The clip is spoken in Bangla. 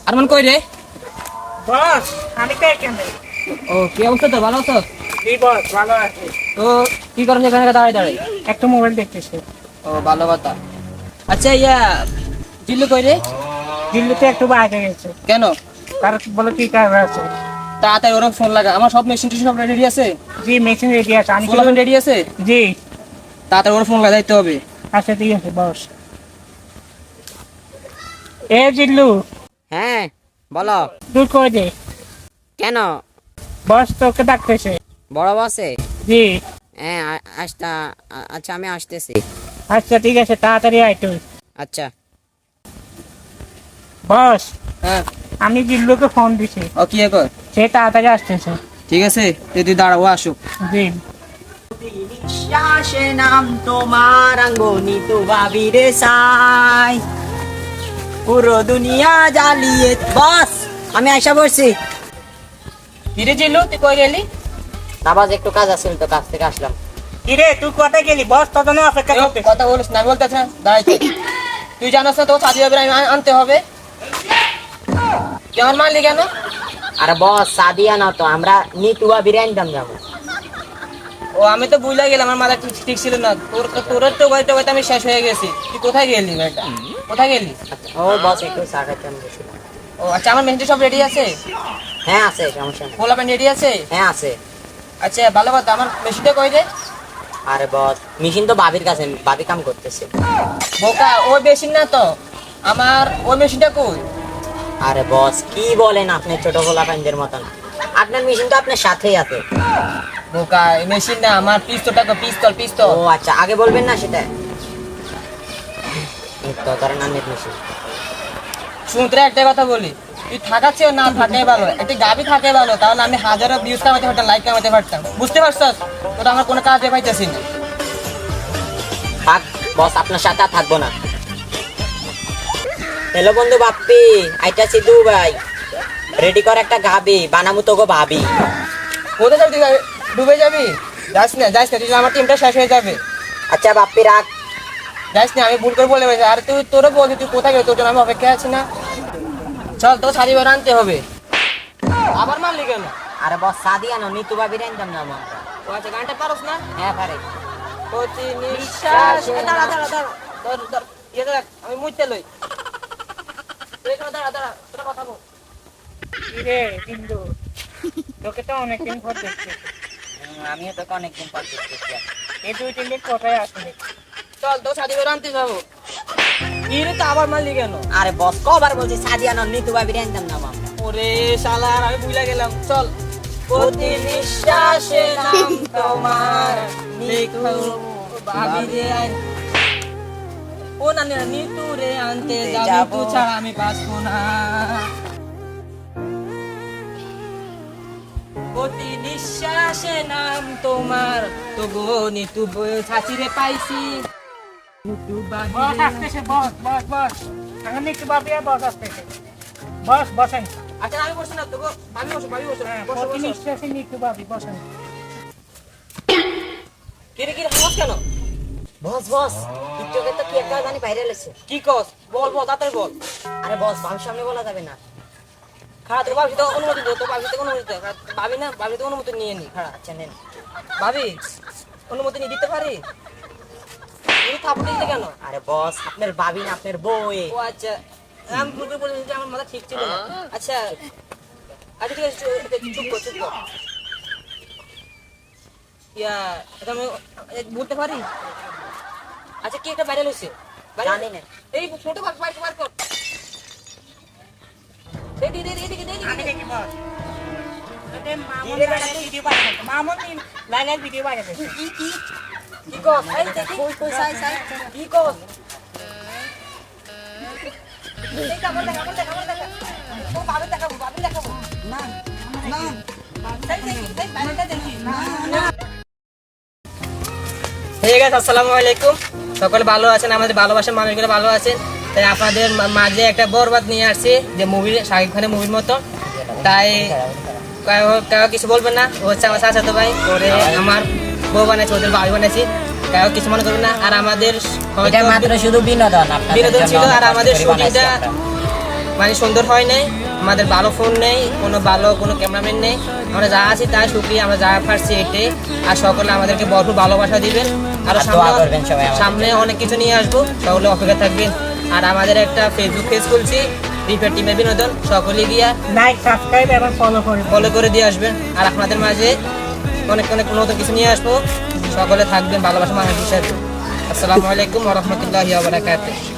আরমান কই রে? বস আমি তো এখানে। ও কি অবস্থা, তো ভালো আছো? জি বস ভালো আছি। তো কি করেন এখানে দাঁড়াই দাঁড়াই? একটু মোবাইল দেখতেছি। ও ভালো কথা। আচ্ছা জিল্লু কই রে? দিল্লিতে একটু বাইরে গেছে। কেন? তার বলে কি কাজ আছে? তাড়াতাড়ি ওরকম ফোন লাগা, আমার সব মেশিন টেশিন সব রেডি আছে, জি মেশিন রেডি আছে, আমি ফোন রেডি আছে, জি। তাড়াতাড়ি ওর ফোন লাগাইতে হবে। আচ্ছা ঠিক আছে বস। এ জিল্লু হ্যাঁ বলো। তুই কই দে, কেন? বস তোকে ডাকতেছে। বড় বসে? জি হ্যাঁ আচ্ছা আমি আসতেছি। আচ্ছা ঠিক আছে, তাড়াতাড়ি আয় তুই। আচ্ছা। বস হ্যাঁ, আমি জিল্লুকে ফোন দিছি, ও কি কর? সে তাড়াতাড়ি আসতেছে। ঠিক আছে, তুই দাঁড়াও, ও আসুক। জি নিঃশ্বাসে নাম তোমার আঙ্গনি তো ভাবিরে সাই, পুরো দুনিয়া জ্বালিয়ে। বস আমি আশা করছি। কিরে জিল্লু, তুই কই গেলি? নামাজ একটু কাজ আছে তো, কাজ থেকে আসলাম। কিরে তুই কোথায় গেলি? বস তোর জন্য অপেক্ষা করতেছে। কথা বলিস না, আমি বলতেছি না, দাঁড়াইতে। তুই জানাস না তো সাদি হবে, আনতে হবে। কেমন মানলি কেন? আরে বস সাদিয়া না তো, আমরা নিতু ভাবিরে আনতাম যাবো। ও আমি তো বুঝলা গেলাম, আমার মাথা ঠিক ছিল না। তোর তো গাড়িটা আমি শেষ হয়ে গেছি। তুই কোথায় গেলি বেটা, কোথায় গেলি? ও বস একটু চা খাইতে আমি গেছিলাম। ও আচ্ছা, আমার মেহেন্দি সব রেডি আছে? হ্যাঁ আছে, সমস্যা নেই। পোলা প্যান্ট রেডি আছে? হ্যাঁ আছে। আচ্ছা ভালো কথা, আমার মেশিনটা কই রে? আরে বস মেশিন তো ভাবির কাছে, ভাবি কাম করতেছে। বোকা, ওই মেশিন না তো আমার, ওই মেশিনটা কই? আরে বস কি বলেন আপনি, ছোট গোলা পাইনদের মতন। আপনার মেশিন তো আপনার সাথেই আছে। বোকা, এই মেশিন না আমার, পিস্তলটা কই? পিস্তল। ও আচ্ছা, আগে বলবেন না সেটা। এই তো ধরেন আনের মেশিন। শুনতে একটা কথা বলি, তুই থাকাচ্ছে না থাকে ভালো, একটি গাবি থাকে ভালো, তাহলে আমি হাজারো ভিউজ কামাতে পারতাম, লাইক কামাতে পারতাম। বুঝতে পারছস? তোরা আমার কোনো কাজে পাইতেছি না। থাক বস, আপনার সাথে আর থাকবো না। হ্যালো বন্ধু বাপ্পি, আইতাছি ভাই। রেডি কর একটা গাবি, বানামু তো গো ভাবি। কোথায় যাবি তুই? ডুবে যাবি? যাস না, তুই, আমার টিমটা শেষ হয়ে যাবে। আচ্ছা বাপ্পি রাখ। যাস না, আমি ভুল করে বলে গেছি। আর তুই, তোরও বলছি, তুই কোথায় গেলি? তোর জন্য আমি অপেক্ষা আছি না। চল, তো শাড়িবার আনতে হবে। আবার মারলি কেন? আরে বস সাদিয়া না, নিতু ভাবির আনতাম না আমরা। ও আচ্ছা, গানটা পারোস না? হ্যাঁ পারে। প্রতি নিঃশ্বাস, দাঁড়া আমি মুইতে লই। তুই এখানে দাঁড়া, তোরা কথা বল। কিরে জিল্লু, তোকে তো অনেকদিন পর দেখছি। আমিও তোকে অনেকদিন পর দেখতেছি। এই দুই তিন দিন কোথায় আসলি? চল, তো শাড়িবার আনতে যাবো। কি রে, তো আবার মারলি কেন? আরে বস কবার বলছি সাদিয়া না, নিতু ভাবির আনতাম না আমরা। ওরে শালার, আমি ভুলে গেলাম। চল, প্রতি নিঃশ্বাসে নাম তোমার, নিতু ভাবিরে ও না না, নিতু রে আনতে যাবো, তুই ছাড়া আমি বাঁচবো না। প্রতি নিঃশ্বাসে নাম তোমার, তো গো নিতু ছাচিরে পাইছি। নিতু বস ভাবিরে আসতেছে, বস আমি একটু ভাবি আর বস আসতেছে। বস বসেন। আচ্ছা, আমি বসছি না তো গো, ভাবি বসো। হ্যাঁ, বসো, প্রতি বসো। নিঃশ্বাসে একটু ভাবি, বসেন। কিরে হাস কেন? বস বস টিকটকে তো কি একটা জানি ভাইরাল হয়েছে। কি কস? বল তাড়াতাড়ি বল। আরে বস ভাবির সামনে বলা যাবে না। খারাপ তো ভাবি তো অনুমতি দো, তো ভাবি তো অনুমতি দে। ভাবি না, ভাবি তো অনুমতি নিয়ে নি। খারাপ আচ্ছা নেন। ভাবি অনুমতি নিয়ে দিতে পারি? তুমি থাপড় দিতে কেন? আরে বস আপনার ভাবি না, আপনার বউ। ও আচ্ছা, আমি বুঝতে বলেছি যে আমার মাথা ঠিক ছিল না। আচ্ছা ঠিক আছে, চুপ কর। এটা আমি বলতে পারি? আচ্ছা, কি একটা ভাইরাল হয়েছে? জানি না। এই ফটো বার কর। এদিকে আমি দেখি বস। মামুন লাইনের ভিডিও বানাবে, মামুন লাইনের ভিডিও বানাবে। কি কস? এই দেখি কই সাই কি কস? এই কামড় দেখা। ও ভাবি দেখাবো। না সাই দেখি, বাইরেটা দেখি। না ঠিক আছে। আসসালামু আলাইকুম, সকলে ভালো আছেন? আমাদের ভালোবাসার মানুষগুলো ভালো আছেন। তাই আপনাদের মাঝে একটা বরবাদ নিয়ে আসছি, যে মুভি, শাকিব খানের মুভির মতো। তাই কাউ কিছু বলবেন না, ও হচ্ছে আমার চাচাতো ভাই, ওরে আমার বউ বানাইছে, ওদের ভাবি বানাইছি, কাউ কিছু মনে করবেন না। আর আমাদের এটা মাত্র শুধু বিনোদন, আপনাদের বিনোদন জন্য ছিল। আর অনেক আমাদের কষ্ট করে বানাইছি শুটিংটা আমরা। মানে সুন্দর হয় নাই, আমাদের ভালো ফোন নেই, কোনো ক্যামেরাম্যান নেই, আমরা যা আছি তাই শুক্রিয়া, আমরা যা পারছি এটাই। আর সকলে আমাদেরকে ভরপুর ভালোবাসা দিবেন, আর আর দোয়া করবেন সবাই আমাদের সামনে অনেক কিছু নিয়ে আসবো, সকলে অপেক্ষা থাকবেন। আর আমাদের একটা ফেসবুক পেজ খুলছি, রিফার টিমের বিনোদন, সকলে গিয়া লাইক সাবস্ক্রাইব এবং ফলো করে দিয়ে আসবেন। আর আপনাদের মাঝে অনেক অনেক নতুন কিছু নিয়ে আসবো, সকলে থাকবেন ভালোবাসা মানুষ হিসাবে। আসসালামু আলাইকুম ওয়া রাহমাতুল্লাহি ওয়া বারাকাতুহু।